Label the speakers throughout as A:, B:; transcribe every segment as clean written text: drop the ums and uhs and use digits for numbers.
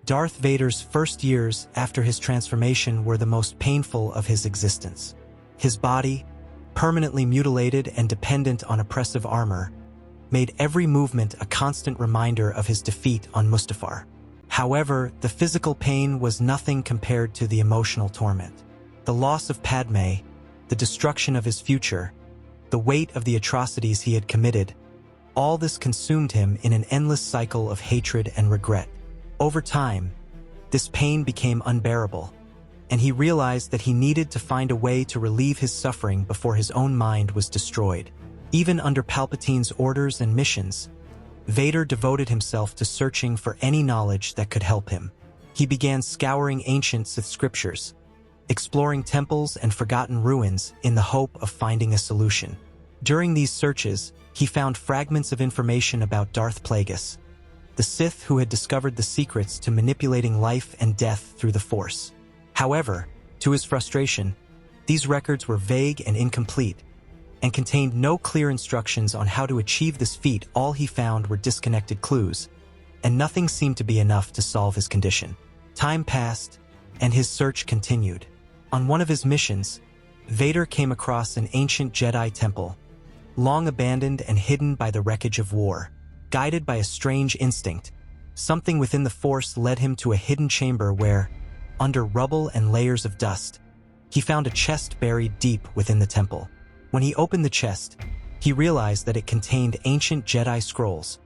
A: Darth Vader's first years after his transformation were the most painful of his existence. His body, permanently mutilated and dependent on oppressive armor, made every movement a constant reminder of his defeat on Mustafar. However, the physical pain was nothing compared to the emotional torment. The loss of Padme, the destruction of his future, the weight of the atrocities he had committed, all this consumed him in an endless cycle of hatred and regret. Over time, this pain became unbearable, and he realized that he needed to find a way to relieve his suffering before his own mind was destroyed. Even under Palpatine's orders and missions, Vader devoted himself to searching for any knowledge that could help him. He began scouring ancient Sith scriptures, exploring temples and forgotten ruins in the hope of finding a solution. During these searches, he found fragments of information about Darth Plagueis, the Sith who had discovered the secrets to manipulating life and death through the Force. However, to his frustration, these records were vague and incomplete, and contained no clear instructions on how to achieve this feat. All he found were disconnected clues, and nothing seemed to be enough to solve his condition. Time passed, and his search continued. On one of his missions, Vader came across an ancient Jedi temple, long abandoned and hidden by the wreckage of war. Guided by a strange instinct, something within the Force led him to a hidden chamber where, under rubble and layers of dust, he found a chest buried deep within the temple. When he opened the chest, he realized that it contained ancient Jedi scrolls,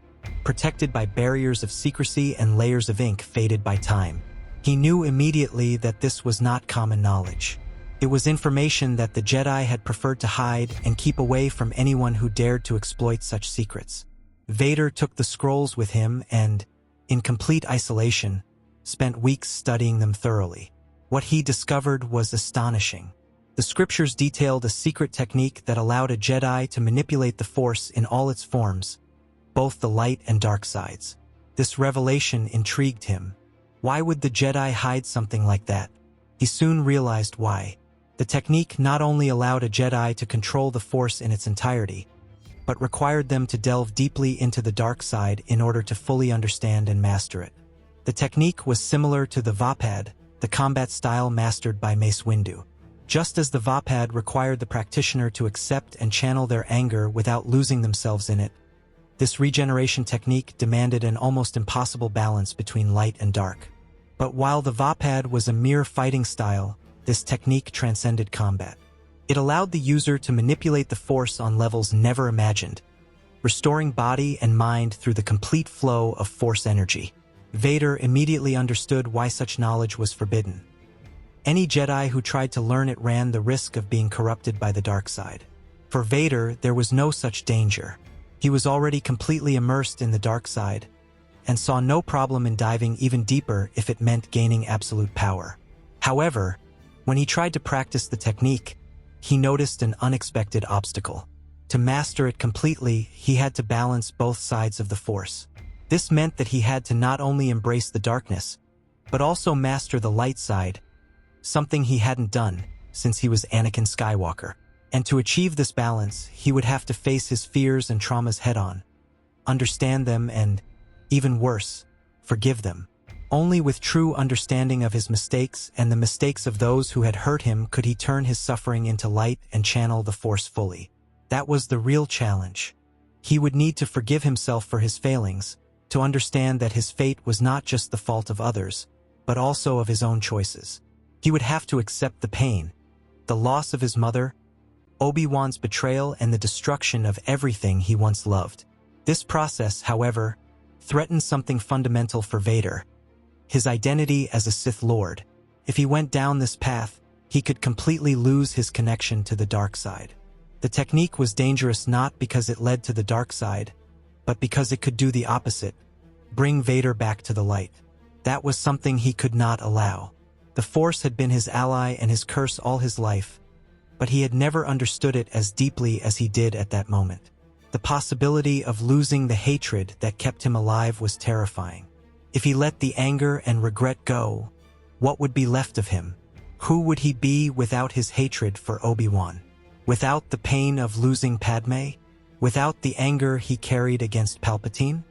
A: protected by barriers of secrecy and layers of ink faded by time. He knew immediately that this was not common knowledge. It was information that the Jedi had preferred to hide and keep away from anyone who dared to exploit such secrets. Vader took the scrolls with him and, in complete isolation, spent weeks studying them thoroughly. What he discovered was astonishing. The scriptures detailed a secret technique that allowed a Jedi to manipulate the Force in all its forms, both the light and dark sides. This revelation intrigued him. Why would the Jedi hide something like that? He soon realized why. The technique not only allowed a Jedi to control the Force in its entirety, but required them to delve deeply into the dark side in order to fully understand and master it. The technique was similar to the Vapad, the combat style mastered by Mace Windu. Just as the Vapad required the practitioner to accept and channel their anger without losing themselves in it, this regeneration technique demanded an almost impossible balance between light and dark. But while the Vapad was a mere fighting style, this technique transcended combat. It allowed the user to manipulate the Force on levels never imagined, restoring body and mind through the complete flow of Force energy. Vader immediately understood why such knowledge was forbidden. Any Jedi who tried to learn it ran the risk of being corrupted by the dark side. For Vader, there was no such danger. He was already completely immersed in the dark side, and saw no problem in diving even deeper if it meant gaining absolute power. However, when he tried to practice the technique, he noticed an unexpected obstacle. To master it completely, he had to balance both sides of the Force. This meant that he had to not only embrace the darkness, but also master the light side, something he hadn't done since he was Anakin Skywalker. And to achieve this balance, he would have to face his fears and traumas head-on, understand them and, even worse, forgive them. Only with true understanding of his mistakes and the mistakes of those who had hurt him could he turn his suffering into light and channel the Force fully. That was the real challenge. He would need to forgive himself for his failings, to understand that his fate was not just the fault of others, but also of his own choices. He would have to accept the pain, the loss of his mother, Obi-Wan's betrayal, and the destruction of everything he once loved. This process, however, threatened something fundamental for Vader: his identity as a Sith Lord. If he went down this path, he could completely lose his connection to the dark side. The technique was dangerous not because it led to the dark side, but because it could do the opposite, bring Vader back to the light. That was something he could not allow. The Force had been his ally and his curse all his life, but he had never understood it as deeply as he did at that moment. The possibility of losing the hatred that kept him alive was terrifying. If he let the anger and regret go, what would be left of him? Who would he be without his hatred for Obi-Wan? Without the pain of losing Padme? Without the anger he carried against Palpatine?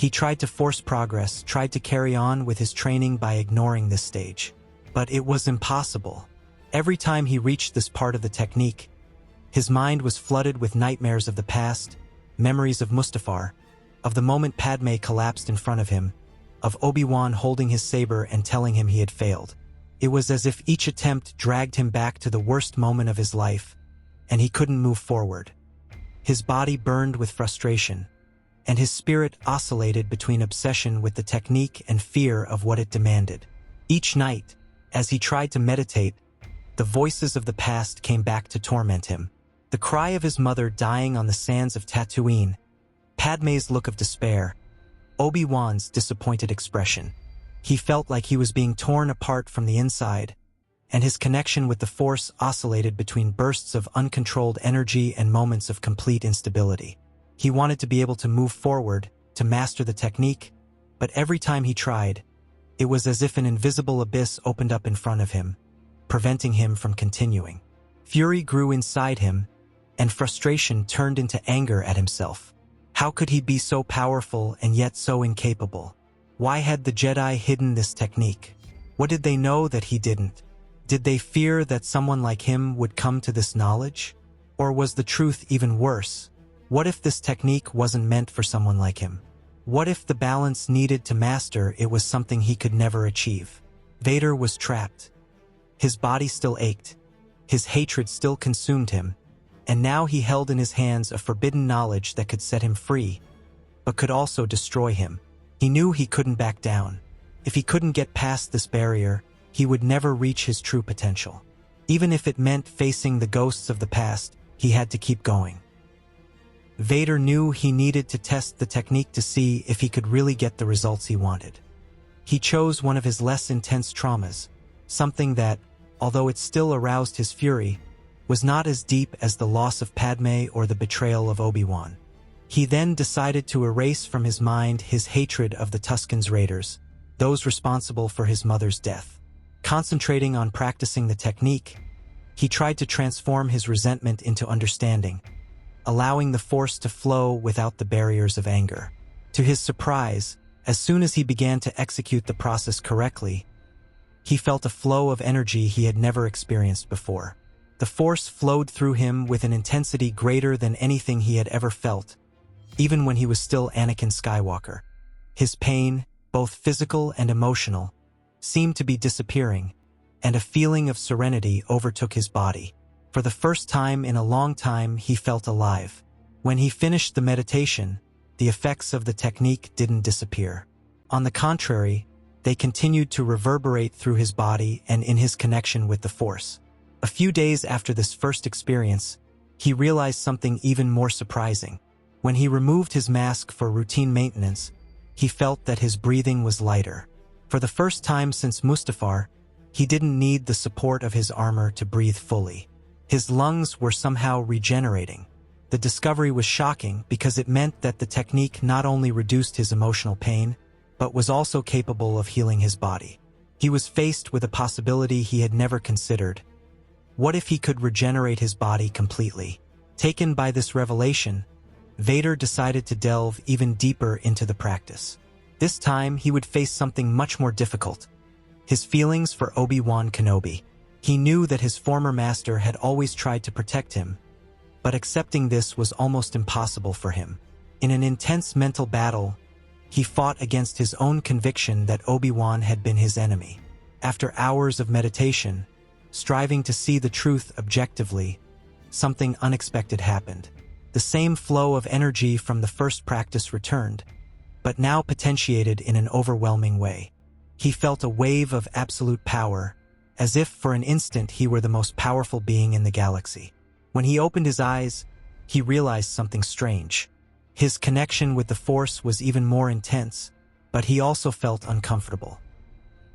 A: He tried to force progress, tried to carry on with his training by ignoring this stage. But it was impossible. Every time he reached this part of the technique, his mind was flooded with nightmares of the past, memories of Mustafar, of the moment Padme collapsed in front of him, of Obi-Wan holding his saber and telling him he had failed. It was as if each attempt dragged him back to the worst moment of his life, and he couldn't move forward. His body burned with frustration, and his spirit oscillated between obsession with the technique and fear of what it demanded. Each night, as he tried to meditate, the voices of the past came back to torment him. The cry of his mother dying on the sands of Tatooine, Padme's look of despair, Obi-Wan's disappointed expression. He felt like he was being torn apart from the inside, and his connection with the Force oscillated between bursts of uncontrolled energy and moments of complete instability. He wanted to be able to move forward, to master the technique, but every time he tried, it was as if an invisible abyss opened up in front of him, preventing him from continuing. Fury grew inside him, and frustration turned into anger at himself. How could he be so powerful and yet so incapable? Why had the Jedi hidden this technique? What did they know that he didn't? Did they fear that someone like him would come to this knowledge? Or was the truth even worse? What if this technique wasn't meant for someone like him? What if the balance needed to master it was something he could never achieve? Vader was trapped. His body still ached. His hatred still consumed him. And now he held in his hands a forbidden knowledge that could set him free, but could also destroy him. He knew he couldn't back down. If he couldn't get past this barrier, he would never reach his true potential. Even if it meant facing the ghosts of the past, he had to keep going. Vader knew he needed to test the technique to see if he could really get the results he wanted. He chose one of his less intense traumas, something that, although it still aroused his fury, was not as deep as the loss of Padme or the betrayal of Obi-Wan. He then decided to erase from his mind his hatred of the Tusken's Raiders, those responsible for his mother's death. Concentrating on practicing the technique, he tried to transform his resentment into understanding, allowing the Force to flow without the barriers of anger. To his surprise, as soon as he began to execute the process correctly, he felt a flow of energy he had never experienced before. The Force flowed through him with an intensity greater than anything he had ever felt, even when he was still Anakin Skywalker. His pain, both physical and emotional, seemed to be disappearing, and a feeling of serenity overtook his body. For the first time in a long time, he felt alive. When he finished the meditation, the effects of the technique didn't disappear. On the contrary, they continued to reverberate through his body and in his connection with the Force. A few days after this first experience, he realized something even more surprising. When he removed his mask for routine maintenance, he felt that his breathing was lighter. For the first time since Mustafar, he didn't need the support of his armor to breathe fully. His lungs were somehow regenerating. The discovery was shocking because it meant that the technique not only reduced his emotional pain, but was also capable of healing his body. He was faced with a possibility he had never considered. What if he could regenerate his body completely? Taken by this revelation, Vader decided to delve even deeper into the practice. This time, he would face something much more difficult: his feelings for Obi-Wan Kenobi. He knew that his former master had always tried to protect him, but accepting this was almost impossible for him. In an intense mental battle, he fought against his own conviction that Obi-Wan had been his enemy. After hours of meditation, striving to see the truth objectively, something unexpected happened. The same flow of energy from the first practice returned, but now potentiated in an overwhelming way. He felt a wave of absolute power, as if for an instant he were the most powerful being in the galaxy. When he opened his eyes, he realized something strange. His connection with the Force was even more intense, but he also felt uncomfortable.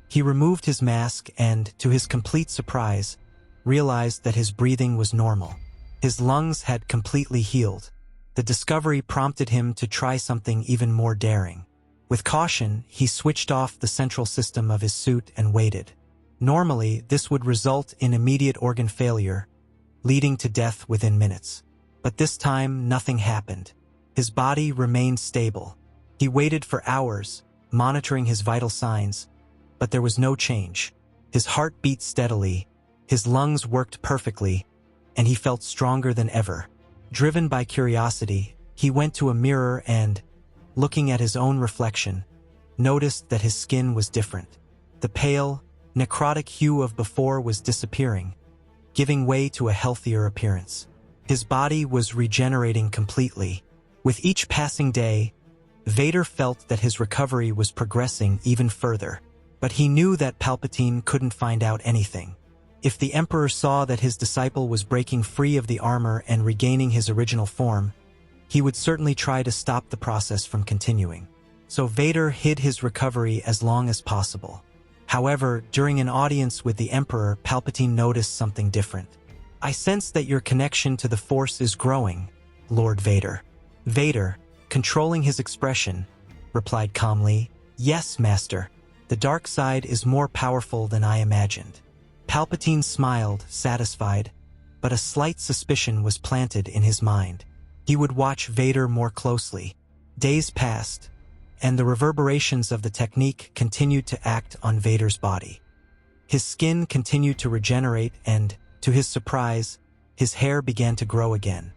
A: He removed his mask and, to his complete surprise, realized that his breathing was normal. His lungs had completely healed. The discovery prompted him to try something even more daring. With caution, he switched off the central system of his suit and waited. Normally, this would result in immediate organ failure, leading to death within minutes. But this time, nothing happened. His body remained stable. He waited for hours, monitoring his vital signs, but there was no change. His heart beat steadily, his lungs worked perfectly, and he felt stronger than ever. Driven by curiosity, he went to a mirror and, looking at his own reflection, noticed that his skin was different. The pale, necrotic hue of before was disappearing, giving way to a healthier appearance. His body was regenerating completely. With each passing day, Vader felt that his recovery was progressing even further, but he knew that Palpatine couldn't find out anything. If the Emperor saw that his disciple was breaking free of the armor and regaining his original form, he would certainly try to stop the process from continuing. So Vader hid his recovery as long as possible. However, during an audience with the Emperor, Palpatine noticed something different. "I sense that your connection to the Force is growing, Lord Vader." Vader, controlling his expression, replied calmly, "Yes, Master. The dark side is more powerful than I imagined." Palpatine smiled, satisfied, but a slight suspicion was planted in his mind. He would watch Vader more closely. Days passed, and the reverberations of the technique continued to act on Vader's body. His skin continued to regenerate and, to his surprise, his hair began to grow again.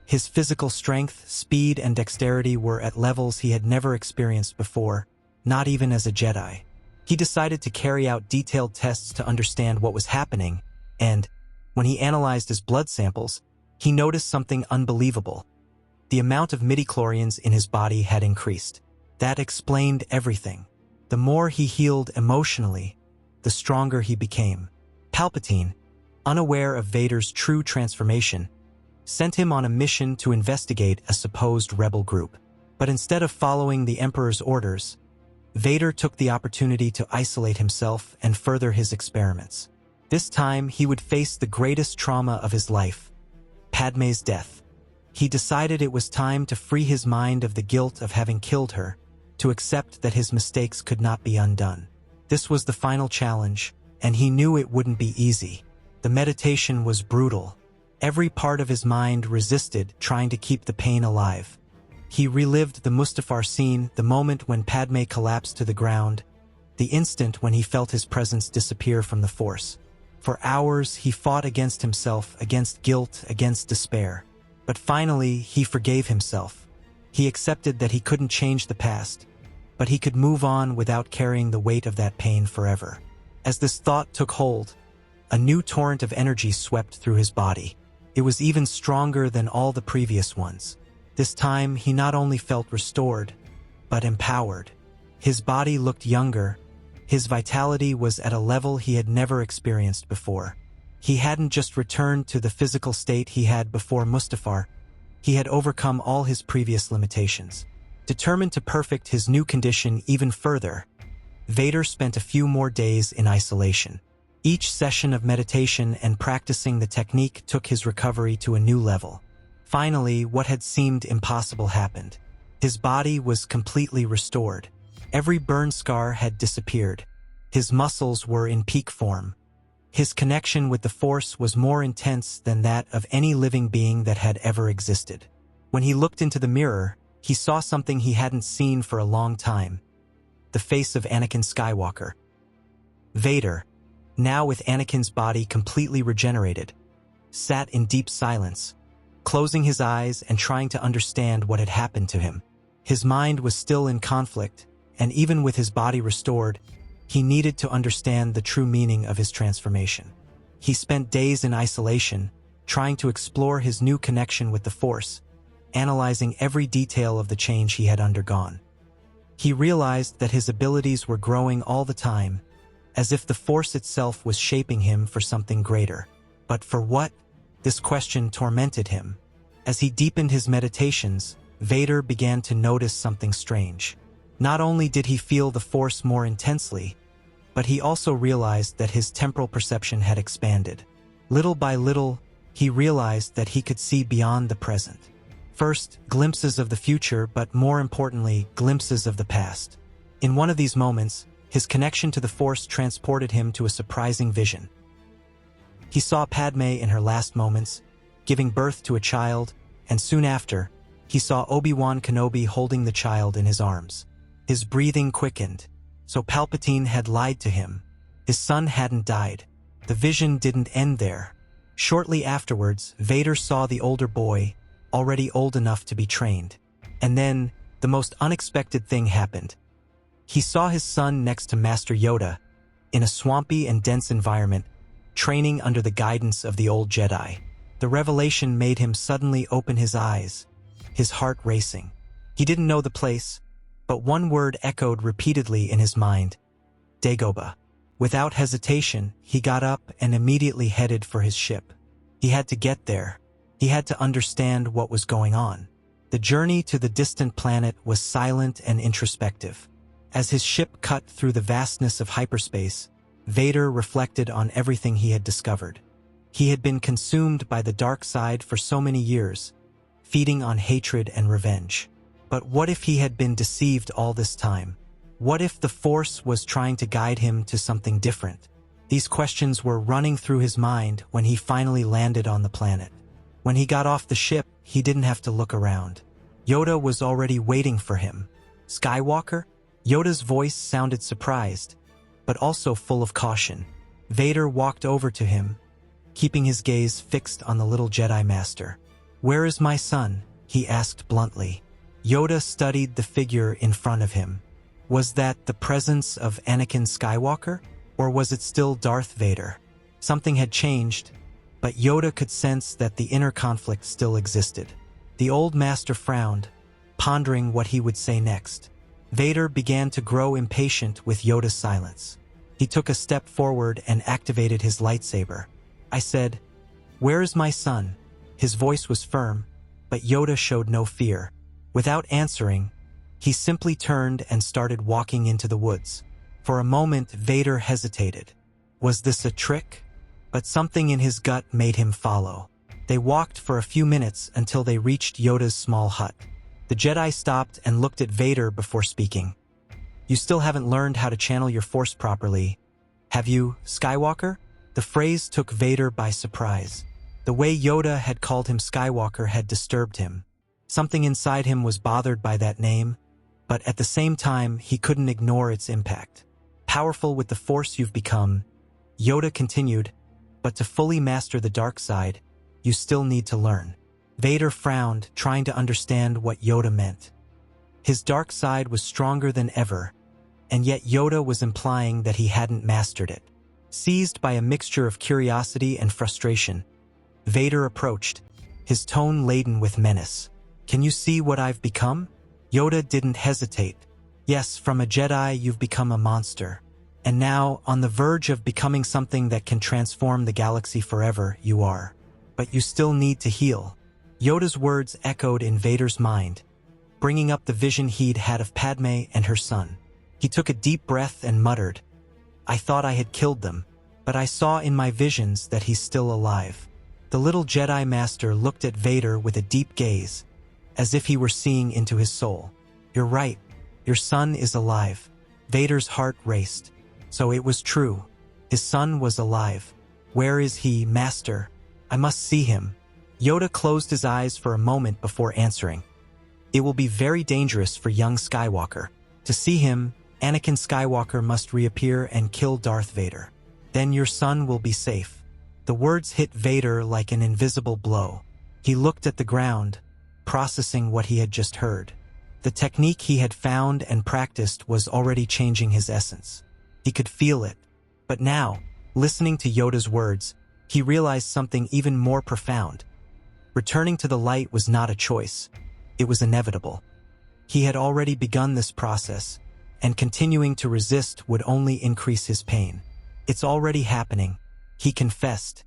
A: His physical strength, speed, and dexterity were at levels he had never experienced before, not even as a Jedi. He decided to carry out detailed tests to understand what was happening, and, when he analyzed his blood samples, he noticed something unbelievable. The amount of midichlorians in his body had increased. That explained everything. The more he healed emotionally, the stronger he became. Palpatine, unaware of Vader's true transformation, sent him on a mission to investigate a supposed rebel group. But instead of following the Emperor's orders, Vader took the opportunity to isolate himself and further his experiments. This time, he would face the greatest trauma of his life, Padmé's death. He decided it was time to free his mind of the guilt of having killed her, to accept that his mistakes could not be undone. This was the final challenge, and he knew it wouldn't be easy. The meditation was brutal. Every part of his mind resisted, trying to keep the pain alive. He relived the Mustafar scene, the moment when Padmé collapsed to the ground, the instant when he felt his presence disappear from the Force. For hours, he fought against himself, against guilt, against despair. But finally, he forgave himself. He accepted that he couldn't change the past, but he could move on without carrying the weight of that pain forever. As this thought took hold, a new torrent of energy swept through his body. It was even stronger than all the previous ones. This time, he not only felt restored, but empowered. His body looked younger. His vitality was at a level he had never experienced before. He hadn't just returned to the physical state he had before Mustafar. He had overcome all his previous limitations. Determined to perfect his new condition even further, Vader spent a few more days in isolation. Each session of meditation and practicing the technique took his recovery to a new level. Finally, what had seemed impossible happened. His body was completely restored. Every burn scar had disappeared. His muscles were in peak form. His connection with the Force was more intense than that of any living being that had ever existed. When he looked into the mirror, he saw something he hadn't seen for a long time. The face of Anakin Skywalker. Vader, now with Anakin's body completely regenerated, sat in deep silence, closing his eyes and trying to understand what had happened to him. His mind was still in conflict, and even with his body restored, he needed to understand the true meaning of his transformation. He spent days in isolation, trying to explore his new connection with the Force, analyzing every detail of the change he had undergone. He realized that his abilities were growing all the time, as if the Force itself was shaping him for something greater. But for what? This question tormented him. As he deepened his meditations, Vader began to notice something strange. Not only did he feel the Force more intensely, but he also realized that his temporal perception had expanded. Little by little, he realized that he could see beyond the present. First, glimpses of the future, but more importantly, glimpses of the past. In one of these moments, his connection to the Force transported him to a surprising vision. He saw Padmé in her last moments, giving birth to a child, and soon after, He saw Obi-Wan Kenobi holding the child in his arms. His breathing quickened. So Palpatine had lied to him. His son hadn't died. The vision didn't end there. Shortly afterwards, Vader saw the older boy, already old enough to be trained. And then, the most unexpected thing happened. He saw his son next to Master Yoda, in a swampy and dense environment, training under the guidance of the old Jedi. The revelation made him suddenly open his eyes, his heart racing. He didn't know the place, but one word echoed repeatedly in his mind: Dagobah. Without hesitation, he got up and immediately headed for his ship. He had to get there. He had to understand what was going on. The journey to the distant planet was silent and introspective. As his ship cut through the vastness of hyperspace, Vader reflected on everything he had discovered. He had been consumed by the dark side for so many years, feeding on hatred and revenge. But what if he had been deceived all this time? What if the Force was trying to guide him to something different? These questions were running through his mind when he finally landed on the planet. When he got off the ship, he didn't have to look around. Yoda was already waiting for him. Skywalker? Yoda's voice sounded surprised, but also full of caution. Vader walked over to him, keeping his gaze fixed on the little Jedi Master. "Where is my son?" he asked bluntly. Yoda studied the figure in front of him. Was that the presence of Anakin Skywalker, or was it still Darth Vader? Something had changed, but Yoda could sense that the inner conflict still existed. The old master frowned, pondering what he would say next. Vader began to grow impatient with Yoda's silence. He took a step forward and activated his lightsaber. "I said, where is my son?" His voice was firm, but Yoda showed no fear. Without answering, he simply turned and started walking into the woods. For a moment, Vader hesitated. Was this a trick? But something in his gut made him follow. They walked for a few minutes until they reached Yoda's small hut. The Jedi stopped and looked at Vader before speaking. "You still haven't learned how to channel your Force properly, have you, Skywalker?" The phrase took Vader by surprise. The way Yoda had called him Skywalker had disturbed him. Something inside him was bothered by that name, but at the same time, he couldn't ignore its impact. "Powerful with the Force you've become," Yoda continued, "but to fully master the dark side, you still need to learn." Vader frowned, trying to understand what Yoda meant. His dark side was stronger than ever, and yet Yoda was implying that he hadn't mastered it. Seized by a mixture of curiosity and frustration, Vader approached, his tone laden with menace. "Can you see what I've become?" Yoda didn't hesitate. "Yes, from a Jedi you've become a monster. And now, on the verge of becoming something that can transform the galaxy forever, you are. But you still need to heal." Yoda's words echoed in Vader's mind, bringing up the vision he'd had of Padme and her son. He took a deep breath and muttered, "I thought I had killed them, but I saw in my visions that he's still alive." The little Jedi Master looked at Vader with a deep gaze, as if he were seeing into his soul. "You're right. Your son is alive." Vader's heart raced. So it was true. His son was alive. "Where is he, Master? I must see him." Yoda closed his eyes for a moment before answering. "It will be very dangerous for young Skywalker. To see him, Anakin Skywalker must reappear and kill Darth Vader. Then your son will be safe." The words hit Vader like an invisible blow. He looked at the ground, processing what he had just heard. The technique he had found and practiced was already changing his essence. He could feel it. But now, listening to Yoda's words, he realized something even more profound. Returning to the light was not a choice. It was inevitable. He had already begun this process, and continuing to resist would only increase his pain. "It's already happening," he confessed,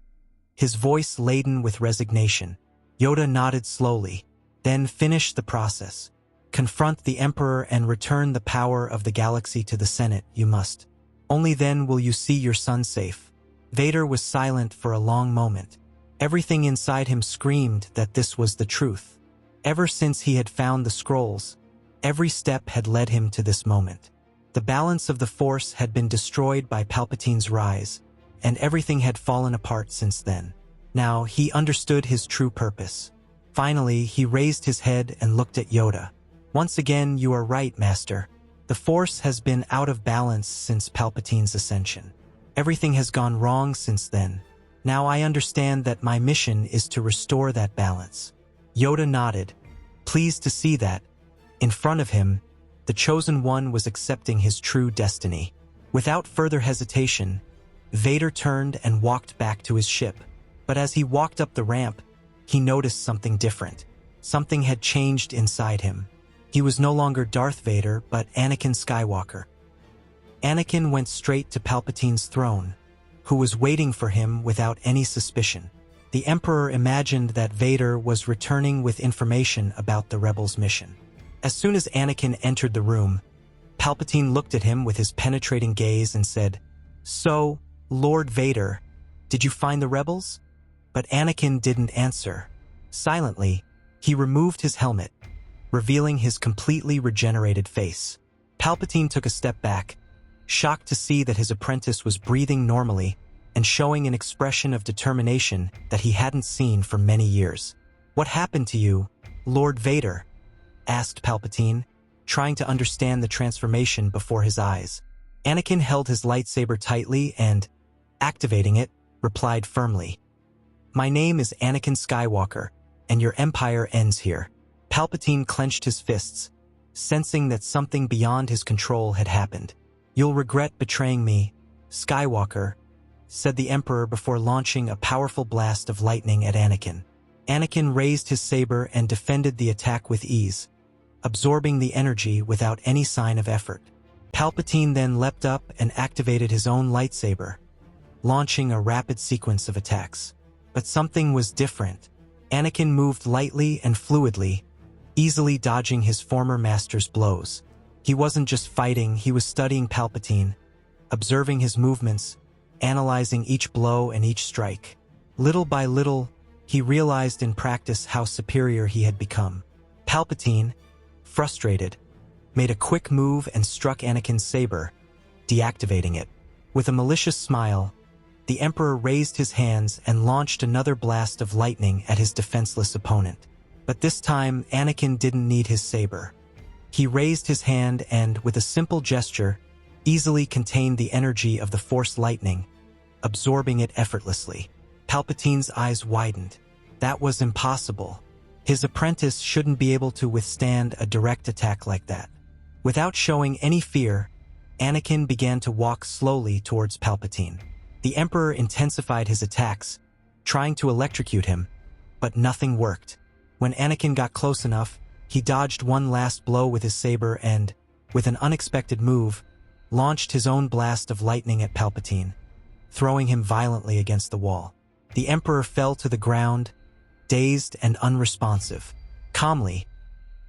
A: his voice laden with resignation. Yoda nodded slowly, then finish the process. "Confront the Emperor and return the power of the galaxy to the Senate, you must. Only then will you see your son safe." Vader was silent for a long moment. Everything inside him screamed that this was the truth. Ever since he had found the scrolls, every step had led him to this moment. The balance of the Force had been destroyed by Palpatine's rise, and everything had fallen apart since then. Now he understood his true purpose. Finally, he raised his head and looked at Yoda. "Once again, you are right, Master. The Force has been out of balance since Palpatine's ascension. Everything has gone wrong since then. Now I understand that my mission is to restore that balance." Yoda nodded, pleased to see that, in front of him, the Chosen One was accepting his true destiny. Without further hesitation, Vader turned and walked back to his ship. But as he walked up the ramp, he noticed something different. Something had changed inside him. He was no longer Darth Vader, but Anakin Skywalker. Anakin went straight to Palpatine's throne, who was waiting for him without any suspicion. The Emperor imagined that Vader was returning with information about the rebels' mission. As soon as Anakin entered the room, Palpatine looked at him with his penetrating gaze and said, "So, Lord Vader, did you find the rebels?" But Anakin didn't answer. Silently, he removed his helmet, revealing his completely regenerated face. Palpatine took a step back, shocked to see that his apprentice was breathing normally and showing an expression of determination that he hadn't seen for many years. "What happened to you, Lord Vader?" asked Palpatine, trying to understand the transformation before his eyes. Anakin held his lightsaber tightly and, activating it, replied firmly, "My name is Anakin Skywalker, and your empire ends here." Palpatine clenched his fists, sensing that something beyond his control had happened. "You'll regret betraying me, Skywalker," said the Emperor before launching a powerful blast of lightning at Anakin. Anakin raised his saber and defended the attack with ease, absorbing the energy without any sign of effort. Palpatine then leapt up and activated his own lightsaber, launching a rapid sequence of attacks. But something was different. Anakin moved lightly and fluidly, easily dodging his former master's blows. He wasn't just fighting, he was studying Palpatine, observing his movements, analyzing each blow and each strike. Little by little, he realized in practice how superior he had become. Palpatine, frustrated, made a quick move and struck Anakin's saber, deactivating it. With a malicious smile, the Emperor raised his hands and launched another blast of lightning at his defenseless opponent. But this time, Anakin didn't need his saber. He raised his hand and, with a simple gesture, easily contained the energy of the Force lightning, absorbing it effortlessly. Palpatine's eyes widened. That was impossible. His apprentice shouldn't be able to withstand a direct attack like that. Without showing any fear, Anakin began to walk slowly towards Palpatine. The Emperor intensified his attacks, trying to electrocute him, but nothing worked. When Anakin got close enough, he dodged one last blow with his saber and, with an unexpected move, launched his own blast of lightning at Palpatine, throwing him violently against the wall. The Emperor fell to the ground, dazed and unresponsive. Calmly,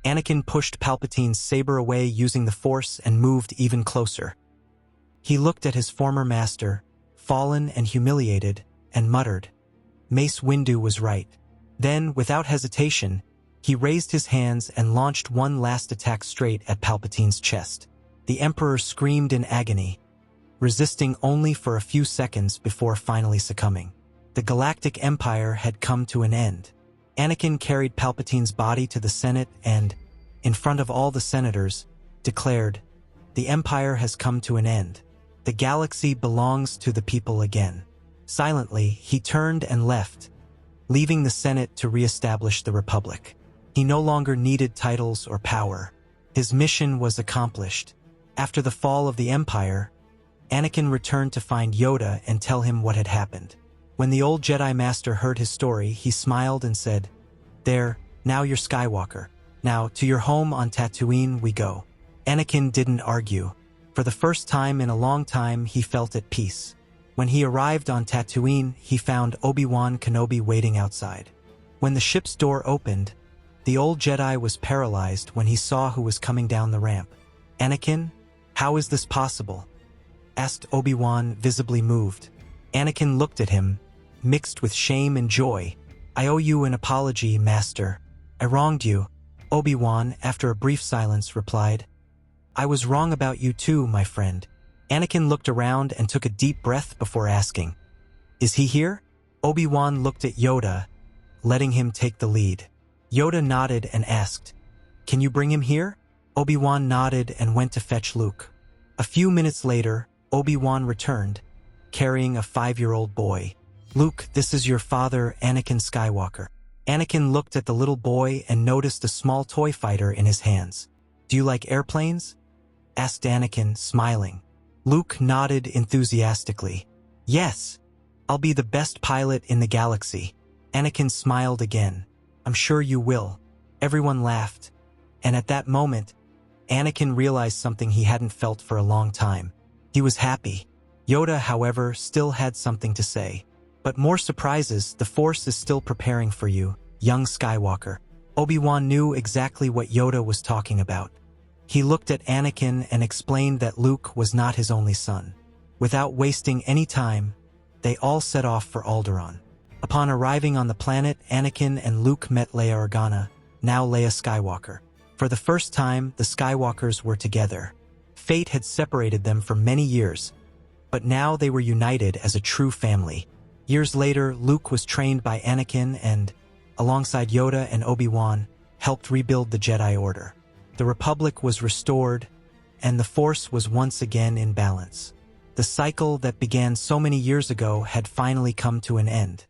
A: Anakin pushed Palpatine's saber away using the Force and moved even closer. He looked at his former master, fallen and humiliated, and muttered, "Mace Windu was right." Then, without hesitation, he raised his hands and launched one last attack straight at Palpatine's chest. The Emperor screamed in agony, resisting only for a few seconds before finally succumbing. The Galactic Empire had come to an end. Anakin carried Palpatine's body to the Senate and, in front of all the senators, declared, "The Empire has come to an end. The galaxy belongs to the people again." Silently, he turned and left, leaving the Senate to re-establish the Republic. He no longer needed titles or power. His mission was accomplished. After the fall of the Empire, Anakin returned to find Yoda and tell him what had happened. When the old Jedi Master heard his story, he smiled and said, "There, now you're Skywalker. Now, to your home on Tatooine we go." Anakin didn't argue. For the first time in a long time, he felt at peace. When he arrived on Tatooine, he found Obi-Wan Kenobi waiting outside. When the ship's door opened, the old Jedi was paralyzed when he saw who was coming down the ramp. "Anakin, how is this possible?" asked Obi-Wan, visibly moved. Anakin looked at him, mixed with shame and joy. "I owe you an apology, Master. I wronged you," Obi-Wan, after a brief silence, replied. "I was wrong about you too, my friend." Anakin looked around and took a deep breath before asking, "Is he here?" Obi-Wan looked at Yoda, letting him take the lead. Yoda nodded and asked, "Can you bring him here?" Obi-Wan nodded and went to fetch Luke. A few minutes later, Obi-Wan returned, carrying a 5-year-old boy. "Luke, this is your father, Anakin Skywalker." Anakin looked at the little boy and noticed a small toy fighter in his hands. "Do you like airplanes?" asked Anakin, smiling. Luke nodded enthusiastically. "Yes, I'll be the best pilot in the galaxy." Anakin smiled again. "I'm sure you will." Everyone laughed, and at that moment, Anakin realized something he hadn't felt for a long time. He was happy. Yoda, however, still had something to say. "But more surprises, the Force is still preparing for you, young Skywalker." Obi-Wan knew exactly what Yoda was talking about. He looked at Anakin and explained that Luke was not his only son. Without wasting any time, they all set off for Alderaan. Upon arriving on the planet, Anakin and Luke met Leia Organa, now Leia Skywalker. For the first time, the Skywalkers were together. Fate had separated them for many years, but now they were united as a true family. Years later, Luke was trained by Anakin and, alongside Yoda and Obi-Wan, helped rebuild the Jedi Order. The Republic was restored, and the Force was once again in balance. The cycle that began so many years ago had finally come to an end.